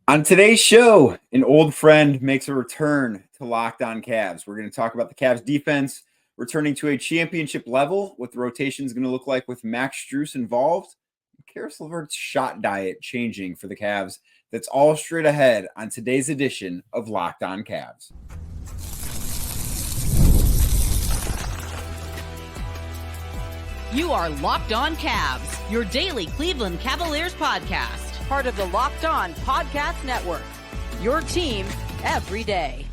On today's show, an old friend makes a return to Locked On Cavs. We're going to talk about the Cavs defense returning to a championship level, what the rotation is going to look like with Max Strus involved, and Caris LeVert's shot diet changing for the Cavs. That's all straight ahead on today's edition of Locked On Cavs. You are Locked On Cavs, your daily Cleveland Cavaliers podcast. Part of the Locked On Podcast Network, your team every day.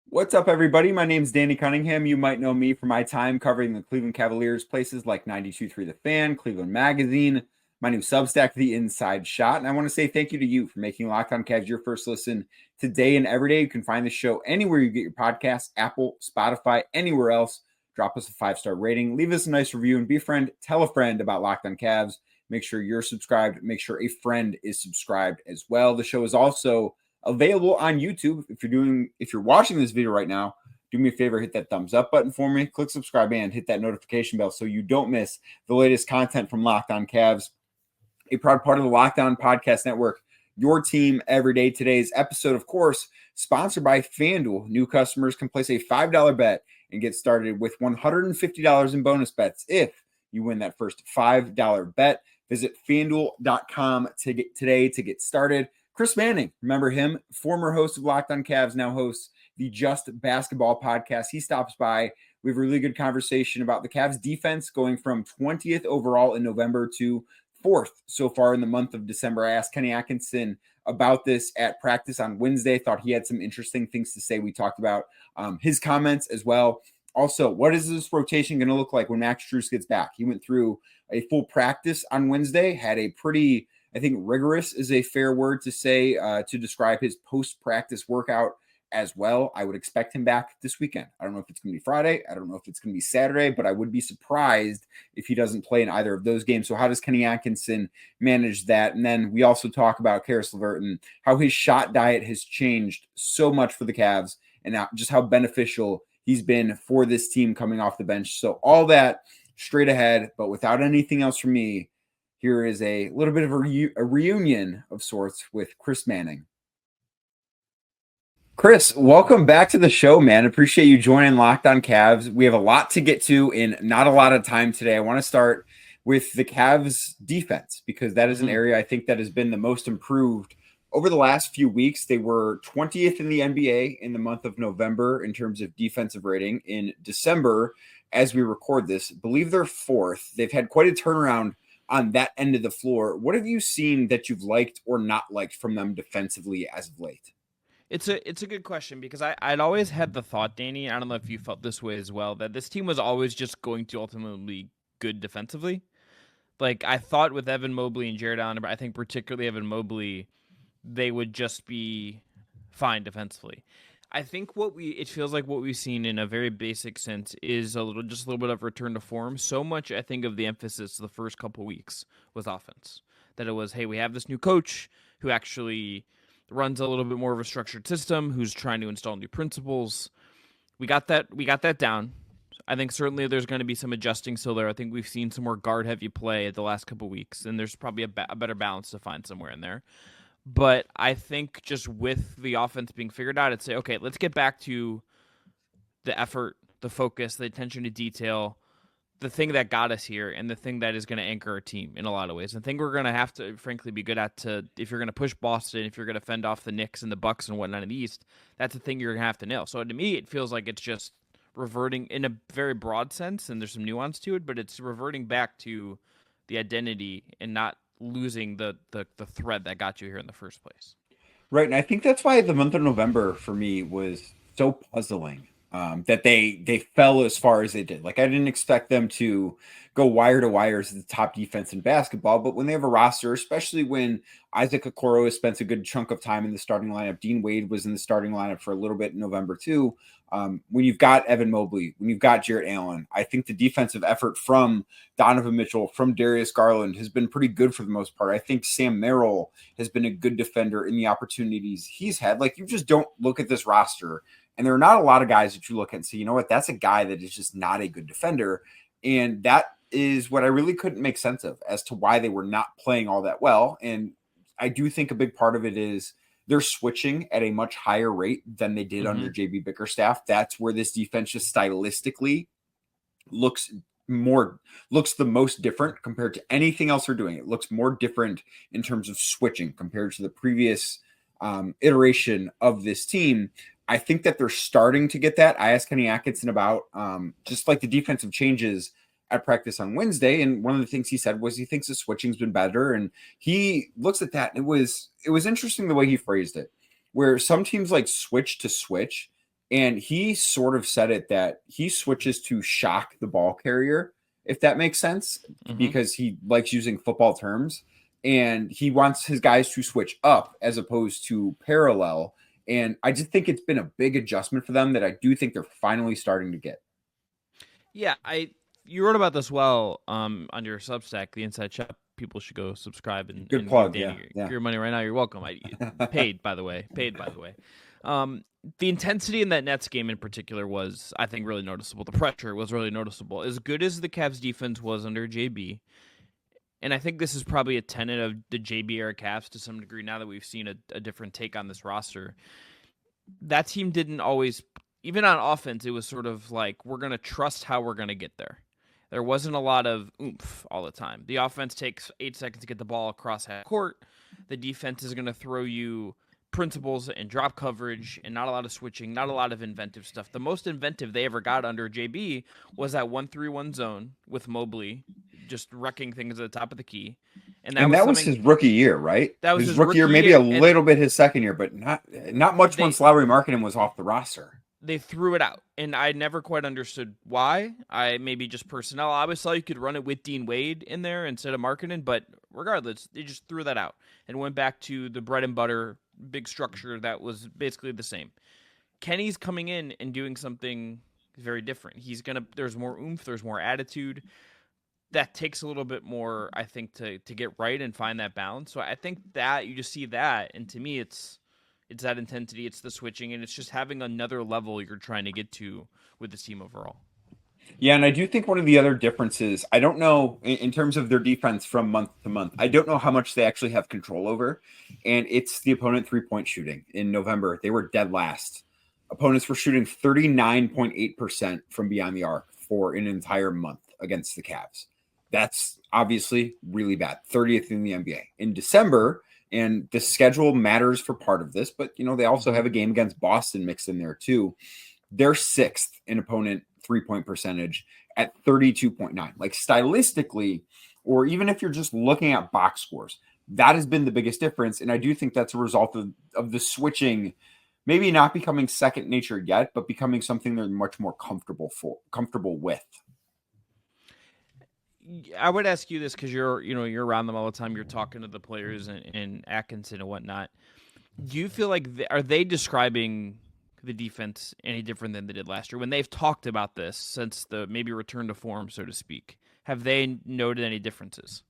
What's up, everybody? My name is Danny Cunningham. You might know me from my time covering the Cleveland Cavaliers, places like 92.3 The Fan, Cleveland Magazine, my new Substack, The Inside Shot. And I want to say thank you to you for making Locked On Cavs your first listen today and every day. You can find the show anywhere you get your podcasts, Apple, Spotify, anywhere else. Drop us a 5-star rating, leave us a nice review, and be a friend. Tell a friend about Locked On Cavs. Make sure you're subscribed. Make sure a friend is subscribed as well. The show is also available on YouTube. If you're watching this video right now, do me a favor, hit that thumbs up button for me, click subscribe, and hit that notification bell so you don't miss the latest content from Locked On Cavs, a proud part of the Locked On Podcast Network, your team every day. Today's episode, of course, sponsored by FanDuel. New customers can place a $5 bet and get started with $150 in bonus bets if you win that first $5 bet. Visit FanDuel.com today to get started. Chris Manning, remember him? Former host of Locked On Cavs, now hosts the Just Basketball podcast. He stops by. We have a really good conversation about the Cavs defense going from 20th overall in November to 4th so far in the month of December. I asked Kenny Atkinson about this at practice on Wednesday. Thought he had some interesting things to say. We talked about his comments as well. Also, what is this rotation going to look like when Max Strus gets back? He went through a full practice on Wednesday, had a pretty, I think rigorous is a fair word to say to describe his post-practice workout as well. I would expect him back this weekend. I don't know if it's going to be Friday. I don't know if it's going to be Saturday, but I would be surprised if he doesn't play in either of those games. So how does Kenny Atkinson manage that? And then we also talk about Caris LeVert and how his shot diet has changed so much for the Cavs and just how beneficial he's been for this team coming off the bench. So all that straight ahead, but without anything else from me, here is a little bit of a reunion of sorts with Chris Manning. Chris, welcome back to the show, man. Appreciate you joining Locked On Cavs. We have a lot to get to in not a lot of time today. I want to start with the Cavs defense because that is an area I think that has been the most improved over the last few weeks. They were 20th in the NBA in the month of November in terms of defensive rating. In December, as we record this, I believe they're 4th. They've had quite a turnaround on that end of the floor. What have you seen that you've liked or not liked from them defensively as of late? It's a good question because I'd always had the thought, Danny, I don't know if you felt this way as well, that this team was always just going to ultimately be good defensively. Like, I thought with Evan Mobley and Jared Allen, but I think particularly Evan Mobley, they would just be fine defensively. I think it feels like what we've seen in a very basic sense is a little bit of return to form. So much, I think, of the emphasis the first couple weeks was offense. That it was, hey, we have this new coach who actually runs a little bit more of a structured system, who's trying to install new principles. We got that down. I think certainly there's going to be some adjusting still there. I think we've seen some more guard-heavy play the last couple weeks, and there's probably a better balance to find somewhere in there. But I think just with the offense being figured out, it's say, okay, let's get back to the effort, the focus, the attention to detail, the thing that got us here, and the thing that is going to anchor our team in a lot of ways. I think we're going to have to, frankly, be good at if you're going to push Boston, if you're going to fend off the Knicks and the Bucks and whatnot in the East, that's a thing you're going to have to nail. So to me, it feels like it's just reverting in a very broad sense, and there's some nuance to it, but it's reverting back to the identity and not losing the thread that got you here in the first place. Right, and I think that's why the month of November for me was so puzzling. That they fell as far as they did. Like, I didn't expect them to go wire to wire as the top defense in basketball, but when they have a roster, especially when Isaac Okoro has spent a good chunk of time in the starting lineup, Dean Wade was in the starting lineup for a little bit in November too. When you've got Evan Mobley, when you've got Jarrett Allen, I think the defensive effort from Donovan Mitchell, from Darius Garland has been pretty good for the most part. I think Sam Merrill has been a good defender in the opportunities he's had. Like, you just don't look at this roster and there are not a lot of guys that you look at and say, you know what, that's a guy that is just not a good defender. And that is what I really couldn't make sense of as to why they were not playing all that well. And I do think a big part of it is they're switching at a much higher rate than they did under JB Bickerstaff. That's where this defense just stylistically looks the most different compared to anything else they're doing. It looks more different in terms of switching compared to the previous iteration of this team. I think that they're starting to get that. I asked Kenny Atkinson about just like the defensive changes at practice on Wednesday, and one of the things he said was he thinks the switching's been better, and he looks at that. And it was interesting the way he phrased it, where some teams like switch to switch, and he sort of said it that he switches to shock the ball carrier, if that makes sense, because he likes using football terms, and he wants his guys to switch up as opposed to parallel. And I just think it's been a big adjustment for them that I do think they're finally starting to get. Yeah, you wrote about this well on your Substack, the Inside Shop. People should go subscribe and good plug. Give Danny your money right now. You're welcome. Paid, by the way. The intensity in that Nets game in particular was, I think, really noticeable. The pressure was really noticeable. As good as the Cavs defense was under JB, and I think this is probably a tenet of the JB era Cavs to some degree now that we've seen a different take on this roster. That team didn't always, even on offense, it was sort of like, we're going to trust how we're going to get there. There wasn't a lot of oomph all the time. The offense takes 8 seconds to get the ball across half court. The defense is going to throw you principles and drop coverage and not a lot of switching, not a lot of inventive stuff. The most inventive they ever got under JB was that 1-3-1 zone with Mobley just wrecking things at the top of the key. And that was his rookie year, right? That was his rookie year, maybe a little bit his second year, but not much once Lauri Markkanen was off the roster. They threw it out, and I never quite understood why. Maybe just personnel. I always thought you could run it with Dean Wade in there instead of Markkanen, but regardless, they just threw that out and went back to the bread and butter big structure that was basically the same. Kenny's coming in and doing something very different. There's more oomph, there's more attitude. That takes a little bit more, I think, to get right and find that balance. So I think that you just see that, and to me, it's that intensity, it's the switching, and it's just having another level you're trying to get to with this team overall. Yeah, and I do think one of the other differences, I don't know, in terms of their defense from month to month, I don't know how much they actually have control over, and it's the opponent three-point shooting. In November, they were dead last. Opponents were shooting 39.8% from beyond the arc for an entire month against the Cavs. That's obviously really bad, 30th in the NBA. In December, and the schedule matters for part of this, but they also have a game against Boston mixed in there too. They're 6th in opponent three-point percentage at 32.9. Like stylistically, or even if you're just looking at box scores, that has been the biggest difference. And I do think that's a result of the switching, maybe not becoming second nature yet, but becoming something they're much more comfortable with. I would ask you this because you're around them all the time. You're talking to the players and Atkinson and whatnot. Do you feel like are they describing the defense any different than they did last year when they've talked about this since the maybe return to form, so to speak? Have they noted any differences?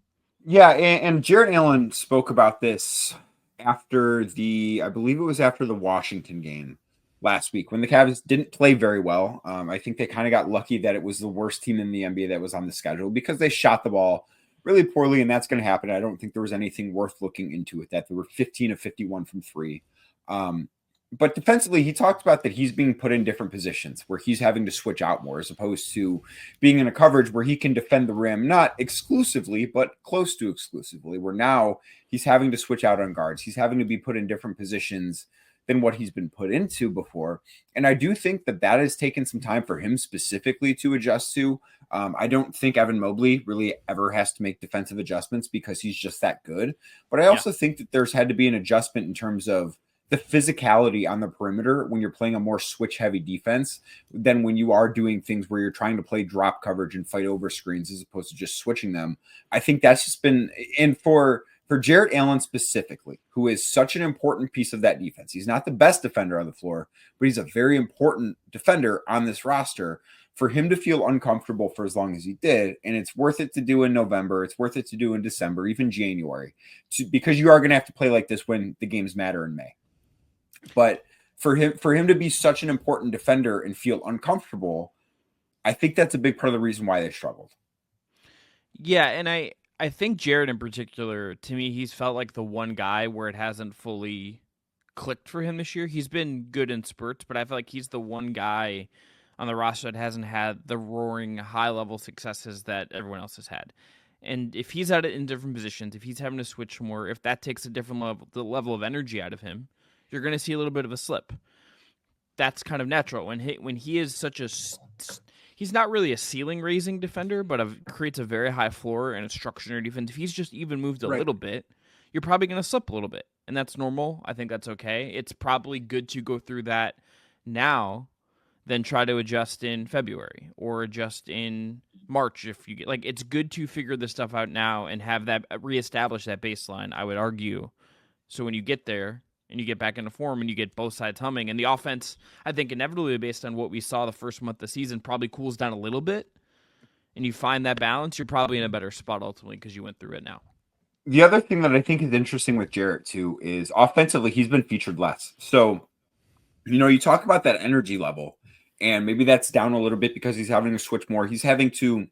Yeah, and Jarrett Allen spoke about this after I believe it was after the Washington game last week when the Cavs didn't play very well. I think they kind of got lucky that it was the worst team in the NBA that was on the schedule because they shot the ball really poorly, and that's going to happen. I don't think there was anything worth looking into it, that they were 15 of 51 from three. But defensively, he talked about that he's being put in different positions where he's having to switch out more as opposed to being in a coverage where he can defend the rim, not exclusively, but close to exclusively, where now he's having to switch out on guards. He's having to be put in different positions than what he's been put into before. And I do think that has taken some time for him specifically to adjust to. I don't think Evan Mobley really ever has to make defensive adjustments because he's just that good. But I also think that there's had to be an adjustment in terms of the physicality on the perimeter when you're playing a more switch-heavy defense than when you are doing things where you're trying to play drop coverage and fight over screens as opposed to just switching them. I think that's just been – and for Jarrett Allen specifically, who is such an important piece of that defense. He's not the best defender on the floor, but he's a very important defender on this roster. For him to feel uncomfortable for as long as he did, and it's worth it to do in November, it's worth it to do in December, even January, because you are going to have to play like this when the games matter in May. But for him to be such an important defender and feel uncomfortable, I think that's a big part of the reason why they struggled. Yeah, and I I think Jared in particular, to me, he's felt like the one guy where it hasn't fully clicked for him this year. He's been good in spurts, but I feel like he's the one guy on the roster that hasn't had the roaring high level successes that everyone else has had. And if he's at it in different positions, if he's having to switch more, if that takes a different level of energy out of him, you're going to see a little bit of a slip. That's kind of natural. When he is such a he's not really a ceiling raising defender, but creates a very high floor and a structure in your defense. If he's just even moved a little bit, you're probably going to slip a little bit, and that's normal. I think that's okay. It's probably good to go through that now than try to adjust in February or adjust in March. If you get it's good to figure this stuff out now and have that reestablish that baseline, I would argue. So when you get there and you get back into form and you get both sides humming, and the offense, I think inevitably based on what we saw the first month of the season, probably cools down a little bit, and you find that balance, you're probably in a better spot ultimately because you went through it now. The other thing that I think is interesting with Jarrett too is offensively, he's been featured less. So, you talk about that energy level, and maybe that's down a little bit because he's having to switch more. He's having to,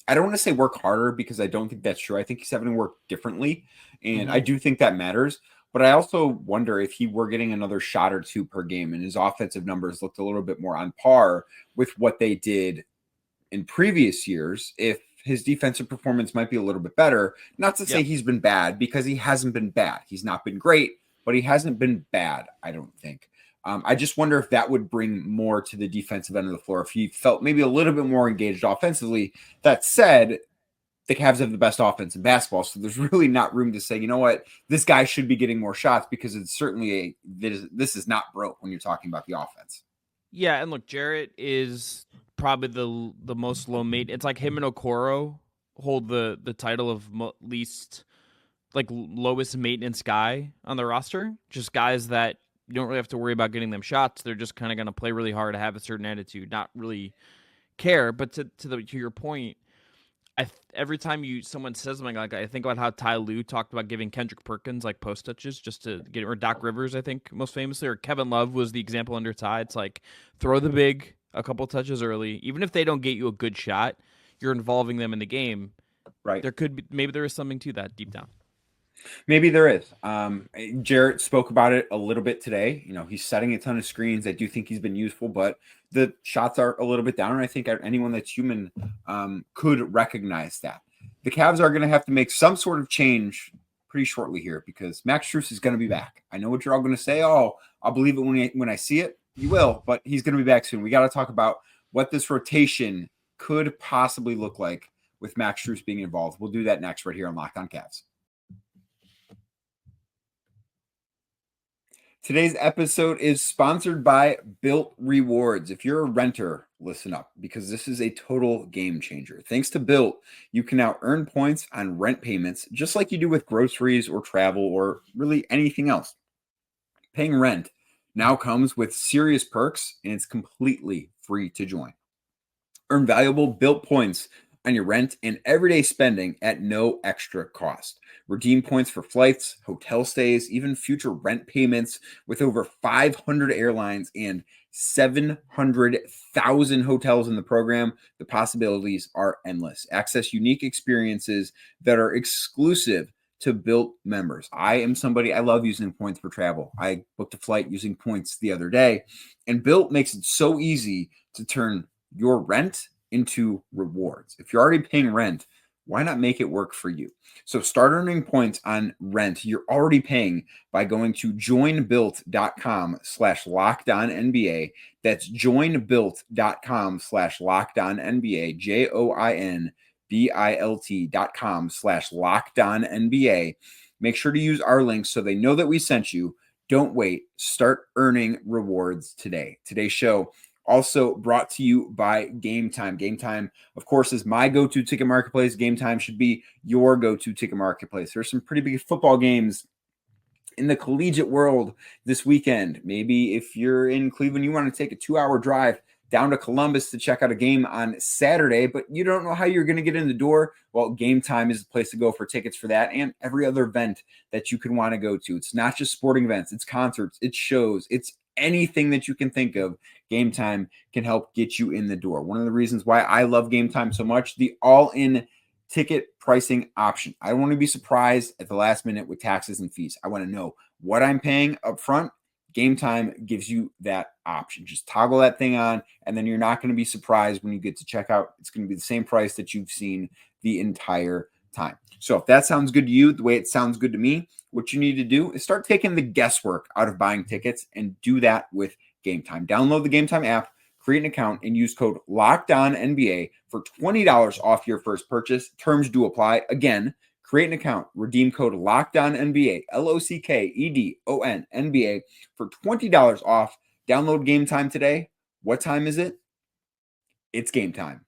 I don't want to say work harder because I don't think that's true. I think he's having to work differently, and I do think that matters. But I also wonder if he were getting another shot or two per game and his offensive numbers looked a little bit more on par with what they did in previous years, if his defensive performance might be a little bit better. Not to say he's been bad, because he hasn't been bad. He's not been great, but he hasn't been bad, I don't think. I just wonder if that would bring more to the defensive end of the floor, if he felt maybe a little bit more engaged offensively. That said, the Cavs have the best offense in basketball, so there's really not room to say, you know what, this guy should be getting more shots, because it's certainly this is not broke when you're talking about the offense. Yeah, and look, Jarrett is probably the most low mate. It's like him and Okoro hold the title of least lowest maintenance guy on the roster. Just guys that you don't really have to worry about getting them shots. They're just kind of going to play really hard, have a certain attitude, not really care. But to your point, every time someone says something like that, I think about how Ty Lue talked about giving Kendrick Perkins post touches just to get, or Doc Rivers, I think most famously, or Kevin Love was the example under Ty. It's throw the big a couple touches early, even if they don't get you a good shot, you're involving them in the game. Right. Maybe there is something to that deep down. Maybe there is. Jarrett spoke about it a little bit today. He's setting a ton of screens. I do think he's been useful, but the shots are a little bit down. And I think anyone that's human could recognize that. The Cavs are going to have to make some sort of change pretty shortly here, because Max Strus is going to be back. I know what you're all going to say. Oh, I'll believe it when I see it. You will, but he's going to be back soon. We got to talk about what this rotation could possibly look like with Max Strus being involved. We'll do that next right here on Locked On Cavs. Today's episode is sponsored by Built Rewards. If you're a renter, listen up, because this is a total game changer. Thanks to Built, you can now earn points on rent payments, just like you do with groceries or travel or really anything else. Paying rent now comes with serious perks, and it's completely free to join. Earn valuable Built points on your rent and everyday spending at no extra cost. Redeem points for flights, hotel stays, even future rent payments. With over 500 airlines and 700,000 hotels in the program, the possibilities are endless. Access unique experiences that are exclusive to Built members. I love using points for travel. I booked a flight using points the other day, and Built makes it so easy to turn your rent into rewards. If you're already paying rent, why not make it work for you? So start earning points on rent you're already paying by going to joinbuilt.com/lockedonnba. That's joinbuilt.com/lockedonnba, joinbuilt.com/lockedonnba. Make sure to use our links so they know that we sent you. Don't wait. Start earning rewards today. Today's show also brought to you by Game Time. Game Time, of course, is my go-to ticket marketplace. Game Time should be your go-to ticket marketplace. There's some pretty big football games in the collegiate world this weekend. Maybe if you're in Cleveland, you want to take a 2-hour drive down to Columbus to check out a game on Saturday, but you don't know how you're going to get in the door. Well, Game Time is the place to go for tickets for that and every other event that you could want to go to. It's not just sporting events, it's concerts, it's shows, it's anything that you can think of. Game Time can help get you in the door. One of the reasons why I love Game Time so much, the all-in ticket pricing option. I don't want to be surprised at the last minute with taxes and fees. I want to know what I'm paying up front. Game Time gives you that option. Just toggle that thing on, and then you're not going to be surprised when you get to checkout. It's going to be the same price that you've seen the entire time. So if that sounds good to you, the way it sounds good to me, what you need to do is start taking the guesswork out of buying tickets and do that with Game Time. Download the Game Time app, create an account, and use code LOCKEDONNBA for $20 off your first purchase. Terms do apply. Again, create an account, redeem code LOCKEDONNBA, LOCKEDONNBA for $20 off. Download Game Time today. What time is it? It's game time.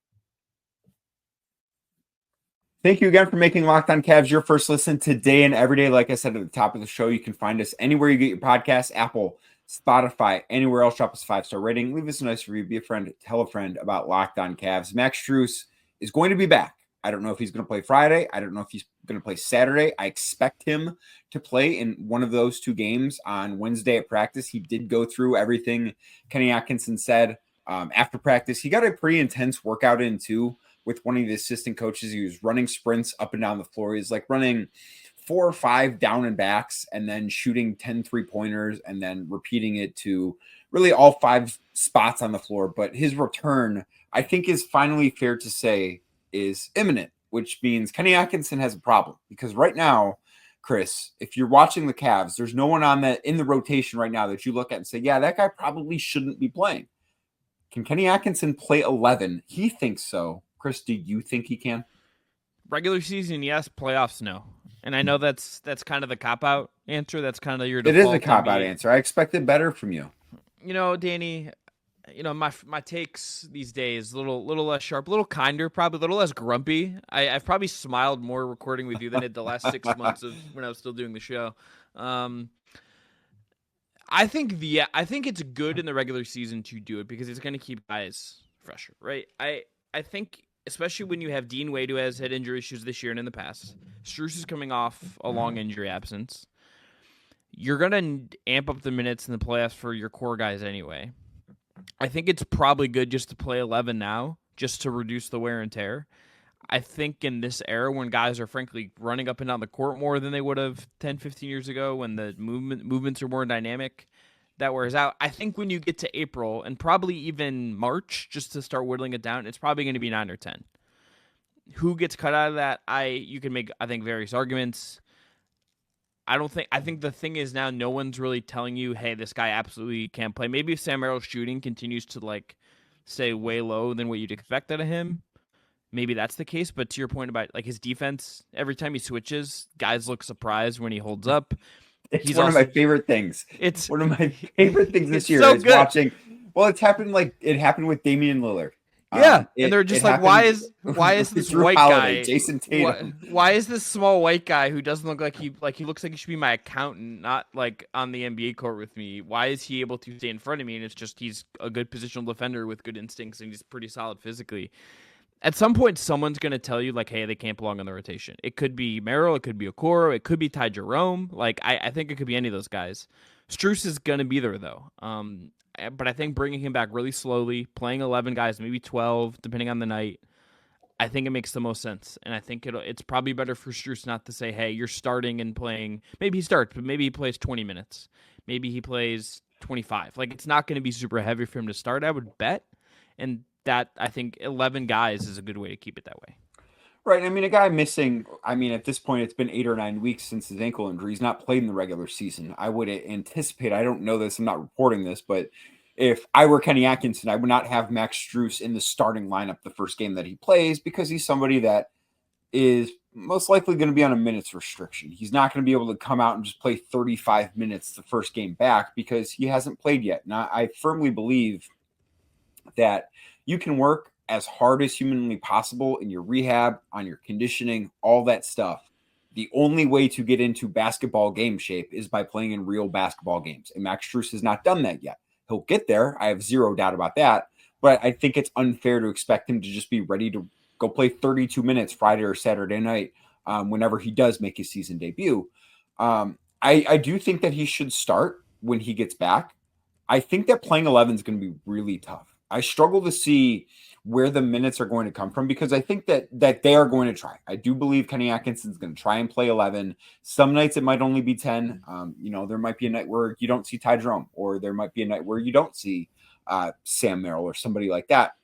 Thank you again for making Locked On Cavs your first listen today and every day. Like I said at the top of the show, you can find us anywhere you get your podcasts, Apple, Spotify, anywhere else. Drop us a 5-star rating. Leave us a nice review. Be a friend. Tell a friend about Locked On Cavs. Max Strus is going to be back. I don't know if he's going to play Friday. I don't know if he's going to play Saturday. I expect him to play in one of those two games on Wednesday at practice. He did go through everything Kenny Atkinson said after practice. He got a pretty intense workout in too with one of the assistant coaches. He was running sprints up and down the floor. He's like running 4 or 5 down and backs and then shooting 10 3-pointers and then repeating it to really all 5 spots on the floor. But his return, I think, is finally fair to say is imminent, which means Kenny Atkinson has a problem because right now, Chris, if you're watching the Cavs, there's no one on that in the rotation right now that you look at and say, yeah, that guy probably shouldn't be playing. Can Kenny Atkinson play 11? He thinks so. Chris, do you think he can? Regular season, yes. Playoffs, no. And I know that's kind of the cop-out answer. That's kind of your It default. is a cop-out answer. I expected better from you. You know, Danny, my takes these days, a little less sharp, a little kinder, probably a little less grumpy. I've probably smiled more recording with you than in the last 6 months of when I was still doing the show. I think it's good in the regular season to do it because it's going to keep guys fresher, right? I think especially when you have Dean Wade, who has had injury issues this year and in the past. Strus is coming off a long injury absence. You're going to amp up the minutes in the playoffs for your core guys anyway. I think it's probably good just to play 11 now, just to reduce the wear and tear. I think in this era when guys are frankly running up and down the court more than they would have 10, 15 years ago, when the movements are more dynamic, that wears out. I think when you get to April and probably even March, just to start whittling it down, it's probably going to be 9 or 10. Who gets cut out of that? You can make, I think, various arguments. I think the thing is now no one's really telling you, hey, this guy absolutely can't play. Maybe if Sam Merrill's shooting continues to stay way low than what you'd expect out of him, maybe that's the case. But to your point about his defense, every time he switches, guys look surprised when he holds up. It's one of my favorite things. It's one of my favorite things this year so is good. watching. Well, it happened with Damian Lillard. Yeah, and they're just why is this white Holiday, guy, Jason Tatum? Why is this small white guy who doesn't look like he looks like he should be my accountant, not on the NBA court with me? Why is he able to stay in front of me? And it's just he's a good positional defender with good instincts and he's pretty solid physically. At some point, someone's going to tell you, hey, they can't belong on the rotation. It could be Merrill. It could be Okoro. It could be Ty Jerome. I think it could be any of those guys. Strus is going to be there, though. But I think bringing him back really slowly, playing 11 guys, maybe 12, depending on the night, I think it makes the most sense. And I think it's probably better for Strus not to say, hey, you're starting and playing. Maybe he starts, but maybe he plays 20 minutes. Maybe he plays 25. It's not going to be super heavy for him to start, I would bet. And that, I think 11 guys is a good way to keep it that way. Right. I mean, a guy missing, at this point, it's been 8 or 9 weeks since his ankle injury. He's not played in the regular season. I would anticipate, I don't know this, I'm not reporting this, but if I were Kenny Atkinson, I would not have Max Strus in the starting lineup the first game that he plays because he's somebody that is most likely going to be on a minutes restriction. He's not going to be able to come out and just play 35 minutes the first game back because he hasn't played yet. Now, I firmly believe that you can work as hard as humanly possible in your rehab, on your conditioning, all that stuff. The only way to get into basketball game shape is by playing in real basketball games. And Max Strus has not done that yet. He'll get there. I have zero doubt about that. But I think it's unfair to expect him to just be ready to go play 32 minutes Friday or Saturday night whenever he does make his season debut. I do think that he should start when he gets back. I think that playing 11 is going to be really tough. I struggle to see where the minutes are going to come from because I think that they are going to try. I do believe Kenny Atkinson's going to try and play 11. Some nights it might only be 10. There might be a night where you don't see Ty Jerome, or there might be a night where you don't see Sam Merrill or somebody like that.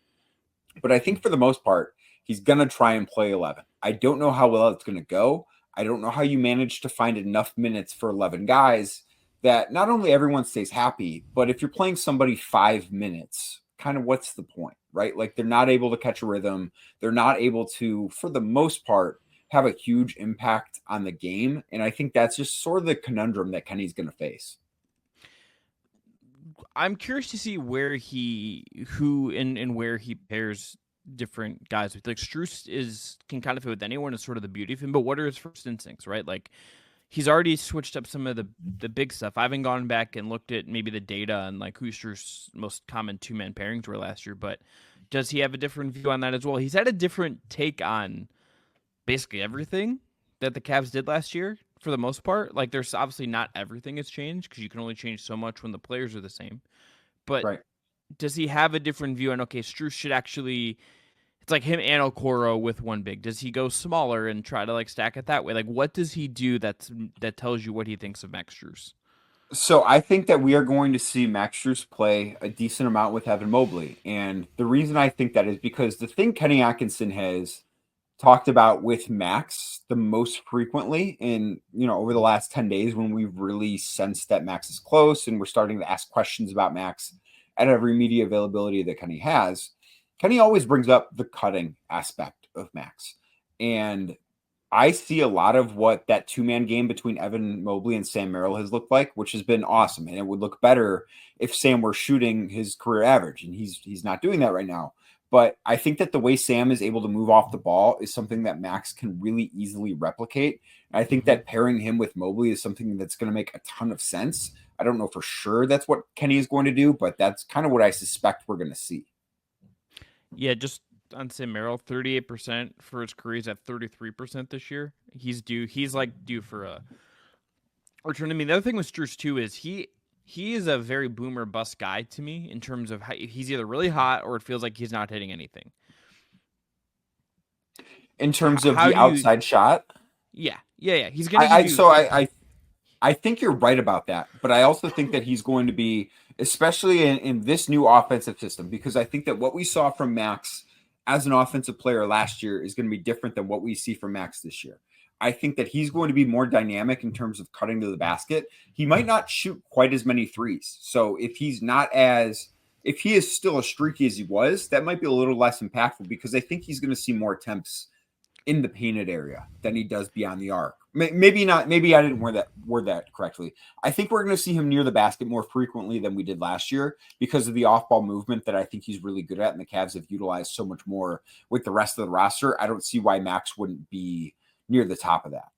But I think for the most part, he's going to try and play 11. I don't know how well it's going to go. I don't know how you manage to find enough minutes for 11 guys that not only everyone stays happy, but if you're playing somebody 5 minutes, kind of what's the point, right? Like they're not able to catch a rhythm. They're not able to, for the most part, have a huge impact on the game. And I think that's just sort of the conundrum that Kenny's going to face. I'm curious to see where he pairs different guys with. Like Strus can kind of fit with anyone, is sort of the beauty of him, but what are his first instincts, right? Like he's already switched up some of the big stuff. I haven't gone back and looked at maybe the data on like who Strus' most common 2-man pairings were last year, but does he have a different view on that as well? He's had a different take on basically everything that the Cavs did last year for the most part. Like there's obviously not everything has changed because you can only change so much when the players are the same. But right. Does he have a different view on, okay, Strus should actually, it's like him and Okoro with one big. Does he go smaller and try to like stack it that way? Like what does he do that tells you what he thinks of Max Strus? So I think that we are going to see Max Strus play a decent amount with Evan Mobley. And the reason I think that is because the thing Kenny Atkinson has talked about with Max the most frequently in, over the last 10 days when we've really sensed that Max is close and we're starting to ask questions about Max at every media availability that Kenny has, Kenny always brings up the cutting aspect of Max. And I see a lot of what that 2-man game between Evan Mobley and Sam Merrill has looked like, which has been awesome. And it would look better if Sam were shooting his career average, and he's not doing that right now. But I think that the way Sam is able to move off the ball is something that Max can really easily replicate. And I think that pairing him with Mobley is something that's going to make a ton of sense. I don't know for sure that's what Kenny is going to do, but that's kind of what I suspect we're going to see. Yeah, just on Sam Merrill, 38% for his career. He's at 33% this year. He's due for a return. I mean, the other thing with Strus too is he is a very boomer bust guy to me in terms of how he's either really hot or it feels like he's not hitting anything. In terms of the outside shot? Yeah. He's going to I think you're right about that, but I also think that he's going to be, especially in this new offensive system, because I think that what we saw from Max as an offensive player last year is going to be different than what we see from Max this year. I think that he's going to be more dynamic in terms of cutting to the basket. He might not shoot quite as many threes. So if he is still as streaky as he was, that might be a little less impactful because I think he's going to see more attempts in the painted area than he does beyond the arc. Maybe not. Maybe I didn't word that correctly. I think we're going to see him near the basket more frequently than we did last year because of the off-ball movement that I think he's really good at, and the Cavs have utilized so much more with the rest of the roster. I don't see why Max wouldn't be near the top of that.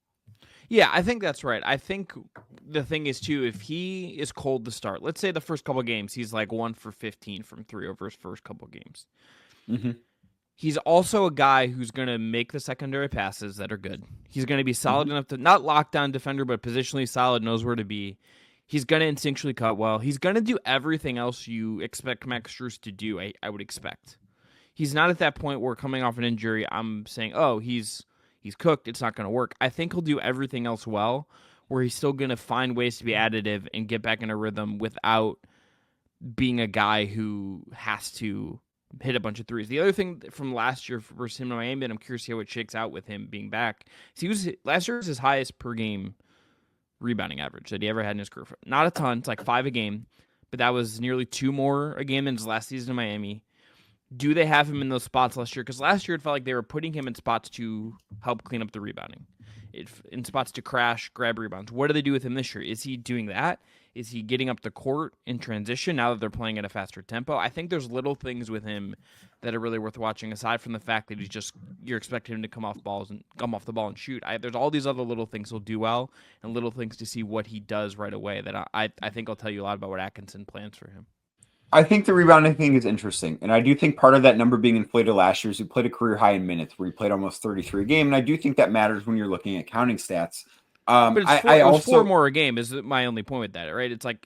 Yeah, I think that's right. I think the thing is, too, if he is cold to start, let's say the first couple games, he's like 1 for 15 from 3 over his first couple games. Mm-hmm. He's also a guy who's going to make the secondary passes that are good. He's going to be solid enough to not lock down defender, but positionally solid, knows where to be. He's going to instinctually cut well. He's going to do everything else you expect Max Strus to do, I would expect. He's not at that point where coming off an injury, I'm saying, oh, he's cooked, it's not going to work. I think he'll do everything else well, where he's still going to find ways to be additive and get back in a rhythm without being a guy who has to hit a bunch of threes. The other thing from last year versus him in Miami, and I'm curious to see how it shakes out with him being back. Last year was his highest per game rebounding average that he ever had in his career. Not a ton, it's like 5 a game, but that was nearly 2 more a game than his last season in Miami. Do they have him in those spots last year? Because last year it felt like they were putting him in spots to help clean up the rebounding, in spots to crash, grab rebounds. What do they do with him this year? Is he doing that? Is he getting up the court in transition now that they're playing at a faster tempo? I think there's little things with him that are really worth watching, aside from the fact that you're expecting him to come off the ball and shoot. There's all these other little things he'll do well, and little things to see what he does right away that I think I'll tell you a lot about what Atkinson plans for him. I think the rebounding thing is interesting, and I do think part of that number being inflated last year is he played a career high in minutes, where he played almost 33 a game, and I do think that matters when you're looking at counting stats. But it's 4 more a game is my only point with that, right? It's like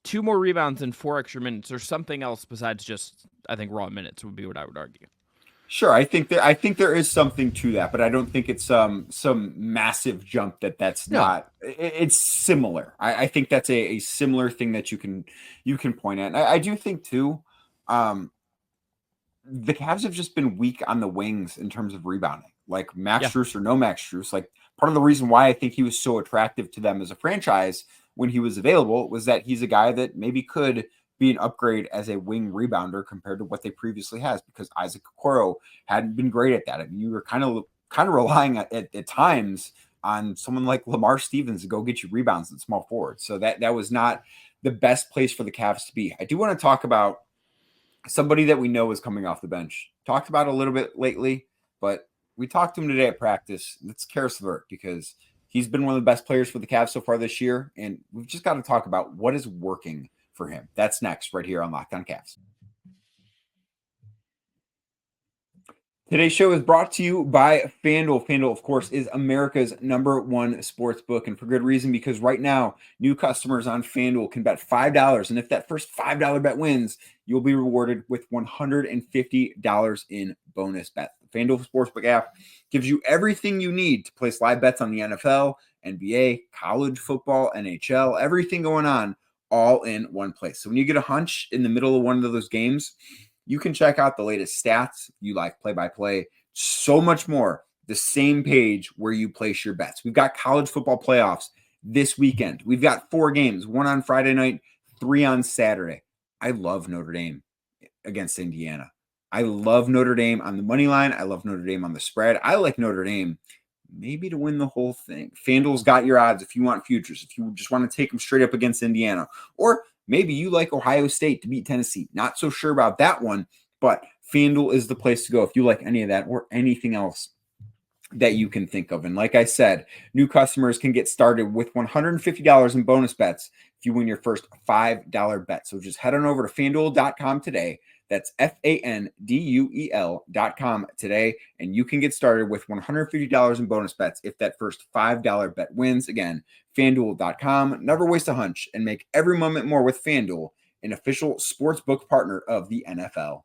2 more rebounds and 4 extra minutes, or something else besides just, I think, raw minutes would be what I would argue. Sure, I think there is something to that, but I don't think it's some massive jump that's not. It's similar. I think that's a similar thing that you can point at. And I do think too, the Cavs have just been weak on the wings in terms of rebounding. Like Max Strus or no Max Strus, like part of the reason why I think he was so attractive to them as a franchise when he was available was that he's a guy that maybe could be an upgrade as a wing rebounder compared to what they previously has, because Isaac Okoro hadn't been great at that. I mean, you were kind of relying at times on someone like Lamar Stevens to go get you rebounds at small forward. So that was not the best place for the Cavs to be. I do want to talk about somebody that we know is coming off the bench. Talked about a little bit lately, but we talked to him today at practice. That's Caris LeVert, because he's been one of the best players for the Cavs so far this year. And we've just got to talk about what is working for him. That's next right here on Locked On Cavs. Today's show is brought to you by FanDuel. FanDuel, of course, is America's #1 sports book, and for good reason, because right now, new customers on FanDuel can bet $5, and if that first $5 bet wins, you'll be rewarded with $150 in bonus bets. The FanDuel Sportsbook app gives you everything you need to place live bets on the NFL, NBA, college football, NHL, everything going on, all in one place. So when you get a hunch in the middle of one of those games, you can check out the latest stats. You like play-by-play, so much more. The same page where you place your bets. We've got college football playoffs this weekend. We've got 4 games, 1 on Friday night, 3 on Saturday. I love Notre Dame against Indiana. I love Notre Dame on the money line. I love Notre Dame on the spread. I like Notre Dame maybe to win the whole thing. FanDuel's got your odds if you want futures, if you just want to take them straight up against Indiana. Or maybe you like Ohio State to beat Tennessee. Not so sure about that one, but FanDuel is the place to go if you like any of that or anything else that you can think of. And like I said, new customers can get started with $150 in bonus bets if you win your first $5 bet. So just head on over to FanDuel.com today. That's FanDuel.com today, and you can get started with $150 in bonus bets if that first $5 bet wins. Again, FanDuel.com. Never waste a hunch and make every moment more with FanDuel, an official sportsbook partner of the NFL.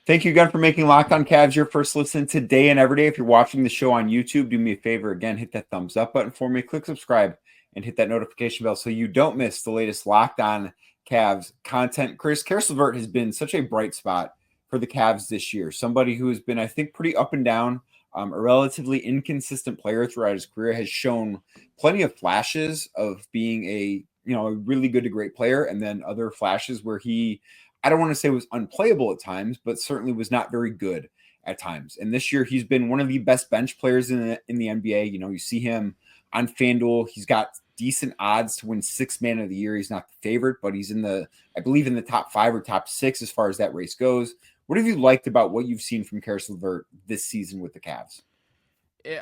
Thank you again for making Locked On Cavs your first listen today and every day. If you're watching the show on YouTube, do me a favor. Again, hit that thumbs up button for me, click subscribe, and hit that notification bell so you don't miss the latest Locked On Cavs content. Caris LeVert has been such a bright spot for the Cavs this year. Somebody who has been, I think, pretty up and down, a relatively inconsistent player throughout his career, has shown plenty of flashes of being a really good to great player, and then other flashes where he, I don't want to say was unplayable at times, but certainly was not very good at times. And this year, he's been one of the best bench players in the NBA. You see him on FanDuel. He's got decent odds to win 6th man of the year. He's not the favorite, but he's I believe in the top 5 or top 6 as far as that race goes. What have you liked about what you've seen from Caris LeVert this season with the Cavs?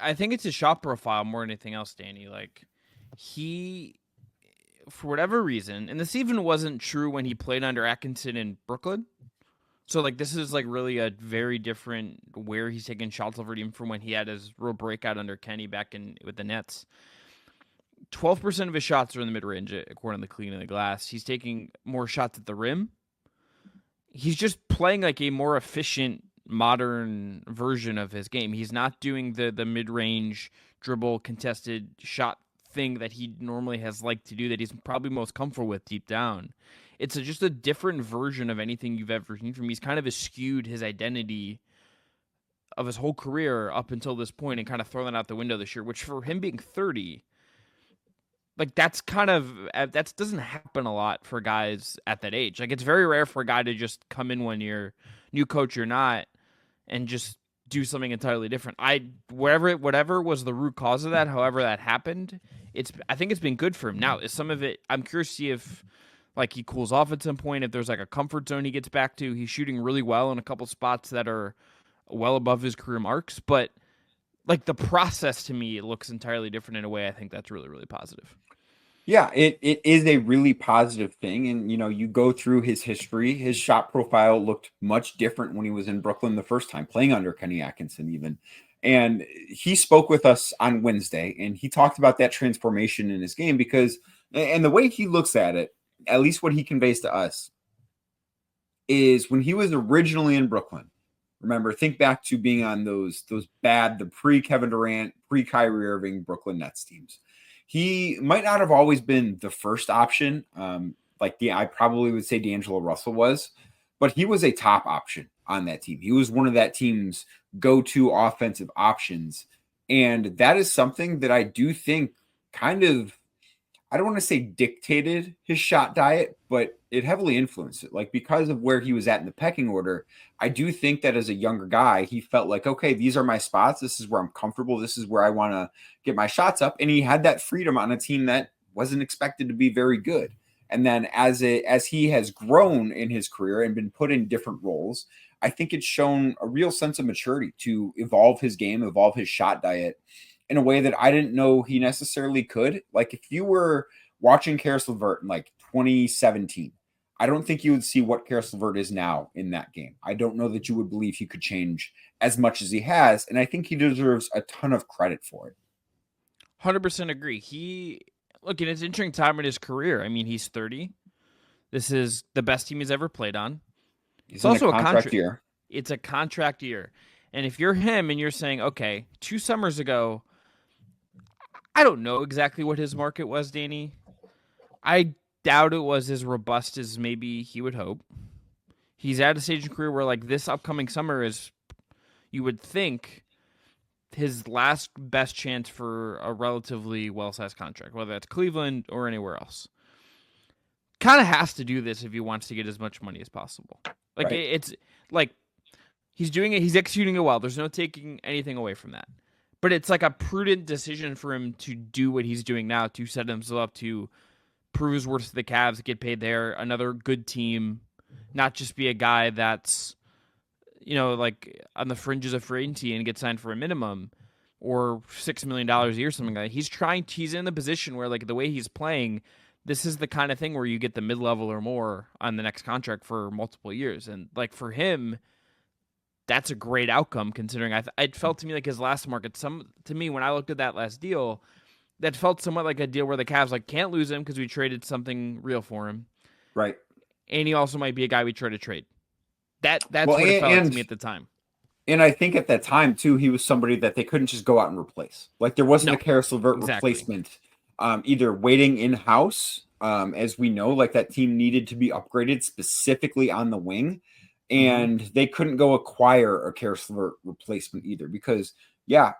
I think it's his shot profile more than anything else, Danny. Like, he, for whatever reason, and this even wasn't true when he played under Atkinson in Brooklyn. So, like, this is, like, really a very different where he's taking shots over even from when he had his real breakout under Kenny back with the Nets. 12% of his shots are in the mid-range, according to the Clean in the Glass. He's taking more shots at the rim. He's just playing like a more efficient, modern version of his game. He's not doing the mid-range dribble contested shot thing that he normally has liked to do, that he's probably most comfortable with deep down. It's just a different version of anything you've ever seen from him. He's kind of skewed his identity of his whole career up until this point and kind of thrown that out the window this year, which for him being 30, like, that doesn't happen a lot for guys at that age. Like, it's very rare for a guy to just come in one year, new coach or not, and just do something entirely different. Whatever was the root cause of that, however that happened, I think it's been good for him. Now, is some of it, I'm curious to see if, like, he cools off at some point, if there's like a comfort zone he gets back to. He's shooting really well in a couple spots that are well above his career marks, but like, the process to me looks entirely different in a way I think that's really, really positive. Yeah, it is a really positive thing. And, you go through his history, his shot profile looked much different when he was in Brooklyn the first time, playing under Kenny Atkinson even. And he spoke with us on Wednesday, and he talked about that transformation in his game because, And the way he looks at it, at least what he conveys to us, is when he was originally in Brooklyn. Remember, think back to being on those the pre-Kevin Durant, pre-Kyrie Irving Brooklyn Nets teams. He might not have always been the first option, I probably would say D'Angelo Russell was, but he was a top option on that team. He was one of that team's go-to offensive options, and that is something that I do think kind of, I don't want to say dictated his shot diet, but it heavily influenced it. Like, because of where he was at in the pecking order, I do think that as a younger guy, he felt like, okay, these are my spots. This is where I'm comfortable. This is where I want to get my shots up. And he had that freedom on a team that wasn't expected to be very good. And then as he has grown in his career and been put in different roles, I think it's shown a real sense of maturity to evolve his game, evolve his shot diet in a way that I didn't know he necessarily could. Like, if you were watching Caris LeVert in 2017, I don't think you would see what Caris LeVert is now in that game. I don't know that you would believe he could change as much as he has, and I think he deserves a ton of credit for it. 100% agree. Look, in his interesting time in his career, I mean, he's 30. This is the best team he's ever played on. It's also a contract year. It's a contract year. And if you're him and you're saying, okay, 2 summers ago, I don't know exactly what his market was, Danny. I doubt it was as robust as maybe he would hope. He's at a stage in career where, this upcoming summer is, you would think, his last best chance for a relatively well-sized contract, whether that's Cleveland or anywhere else. Kind of has to do this if he wants to get as much money as possible. Right. It's he's doing it. He's executing it well. There's no taking anything away from that. But it's a prudent decision for him to do what he's doing now to set himself up to prove his worth to the Cavs, get paid there, another good team, not just be a guy that's, on the fringes of free agency and get signed for a minimum or $6 million a year, something like that. He's in the position where, the way he's playing, this is the kind of thing where you get the mid-level or more on the next contract for multiple years. And, for him, that's a great outcome considering it felt to me like his last market. To me, when I looked at that last deal, that felt somewhat like a deal where the Cavs can't lose him because we traded something real for him. Right. And he also might be a guy we try to trade. That's what it felt like to me at the time. And I think at that time, too, he was somebody that they couldn't just go out and replace. There wasn't a Caris LeVert replacement, either waiting in-house, as we know, that team needed to be upgraded specifically on the wing. And they couldn't go acquire a Caris LeVert replacement either because,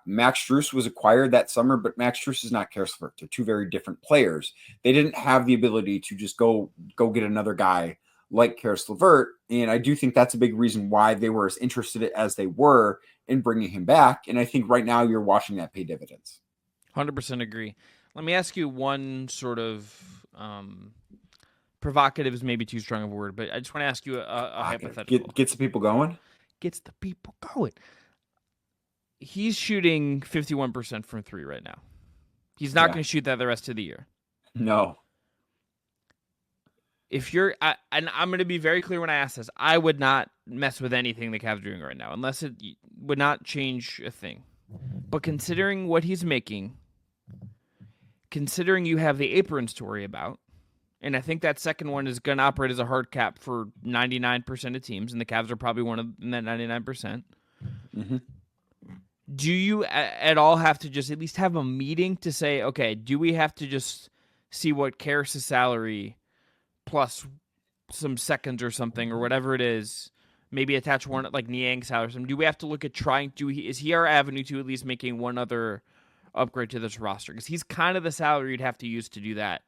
Max Strus was acquired that summer, but Max Strus is not Caris LeVert. They're two very different players. They didn't have the ability to just go get another guy like Caris LeVert. And I do think that's a big reason why they were as interested as they were in bringing him back. And I think right now you're watching that pay dividends. 100% agree. Let me ask you one sort of provocative is maybe too strong of a word, but I just want to ask you a hypothetical. Gets the people going? Gets the people going. He's shooting 51% from 3 right now. He's not going to shoot that the rest of the year. No. If you're, and I'm going to be very clear when I ask this, I would not mess with anything the Cavs are doing right now, unless it would not change a thing. But considering what he's making, considering you have the aprons to worry about, and I think that second one is going to operate as a hard cap for 99% of teams, and the Cavs are probably one of that 99%. Mm-hmm. Do you at all have to just at least have a meeting to say, okay, do we have to just see what Caris' salary plus some seconds or something or whatever it is, maybe attach one like Niang's salary or something? Do we have to look at is he our avenue to at least making one other upgrade to this roster? Because he's kind of the salary you'd have to use to do that.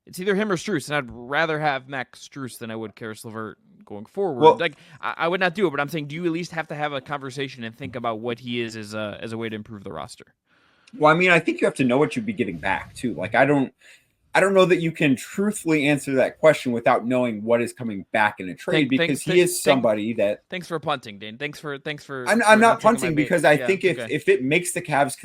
It's either him or Strus, and I'd rather have Max Strus than I would Caris LeVert going forward. Well, I would not do it, but I'm saying, do you at least have to have a conversation and think about what he is as a way to improve the roster? Well, I mean, I think you have to know what you'd be getting back too. I don't know that you can truthfully answer that question without knowing what is coming back in a trade because he is somebody that. Thanks for punting, Dane. Thanks for. I'm not punting because I think if it makes the Cavs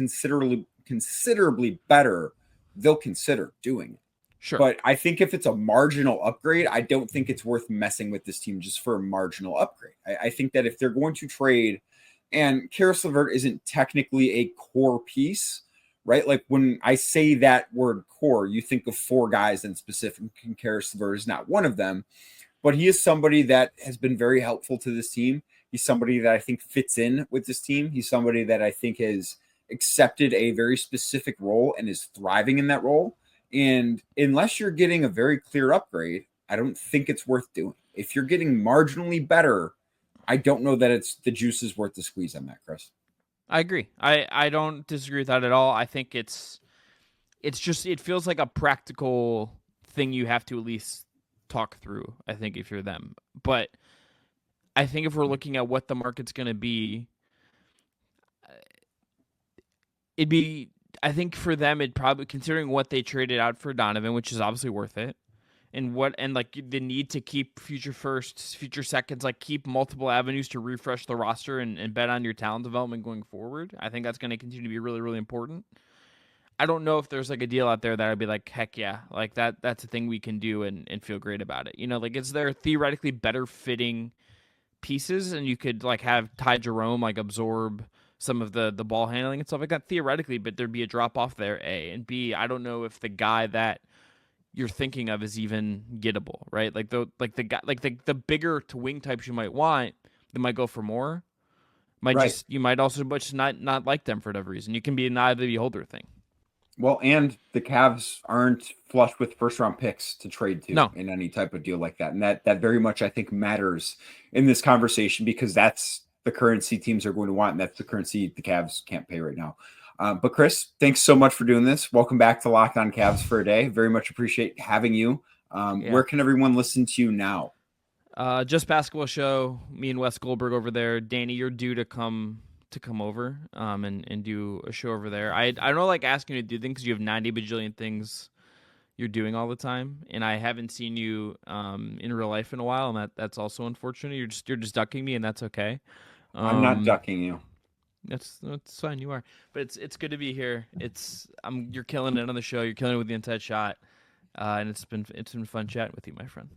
considerably better, they'll consider doing it. Sure. But I think if it's a marginal upgrade, I don't think it's worth messing with this team just for a marginal upgrade. I think that if they're going to trade, and Caris LeVert isn't technically a core piece, right? Like when I say that word core, you think of 4 guys in specific, and Caris LeVert is not one of them, but he is somebody that has been very helpful to this team. He's somebody that I think fits in with this team. He's somebody that I think has accepted a very specific role and is thriving in that role. And unless you're getting a very clear upgrade, I don't think it's worth doing. If you're getting marginally better, I don't know that it's the juice is worth the squeeze on that, Chris. I agree. I don't disagree with that at all. I think it's just, it feels like a practical thing you have to at least talk through, I think, if you're them. But I think if we're looking at what the market's going to be, I think for them, it'd probably, considering what they traded out for Donovan, which is obviously worth it, and like the need to keep future firsts, future seconds, like keep multiple avenues to refresh the roster and bet on your talent development going forward. I think that's going to continue to be really, really important. I don't know if there's like a deal out there that I'd be like, heck yeah, like that's a thing we can do and feel great about it. Like, is there theoretically better fitting pieces and you could like have Ty Jerome like absorb some of the ball handling and stuff like that theoretically, but there'd be a drop off there, A, and B, I don't know if the guy that you're thinking of is even gettable, right? Like the guy, like the bigger to wing types you might want, they might go for more. You might also just not like them for whatever reason. You can be an eye of the beholder thing. Well, and the Cavs aren't flush with first-round picks to trade to in any type of deal like that. And that very much, I think, matters in this conversation because that's the currency teams are going to want, and that's the currency the Cavs can't pay right now. But, Chris, thanks so much for doing this. Welcome back to Locked On Cavs for a day. Very much appreciate having you. Where can everyone listen to you now? Just Basketball Show, me and Wes Goldberg over there. Danny, you're due to come over and do a show over there. I don't like asking you to do things because you have 90 bajillion things you're doing all the time, and I haven't seen you in real life in a while, and that's also unfortunate. You're just ducking me, and that's okay. I'm not ducking you. That's fine. You are, but it's good to be here. You're killing it on the show. You're killing it with the inside shot, and it's been fun chatting with you, my friend.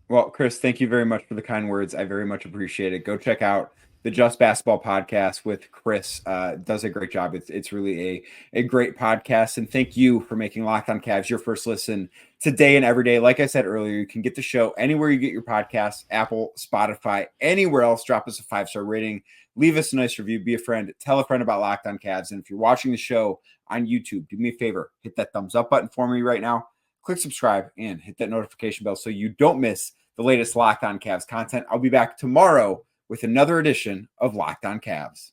Well, Chris, thank you very much for the kind words. I very much appreciate it. Go check out the Just Basketball podcast with Chris. Does a great job. It's really a great podcast. And thank you for making Locked On Cavs your first listen today and every day. Like I said earlier, you can get the show anywhere you get your podcasts, Apple, Spotify, anywhere else. Drop us a 5-star rating. Leave us a nice review. Be a friend. Tell a friend about Locked On Cavs. And if you're watching the show on YouTube, do me a favor. Hit that thumbs up button for me right now. Click subscribe and hit that notification bell so you don't miss the latest Locked On Cavs content. I'll be back tomorrow with another edition of Locked On Cavs.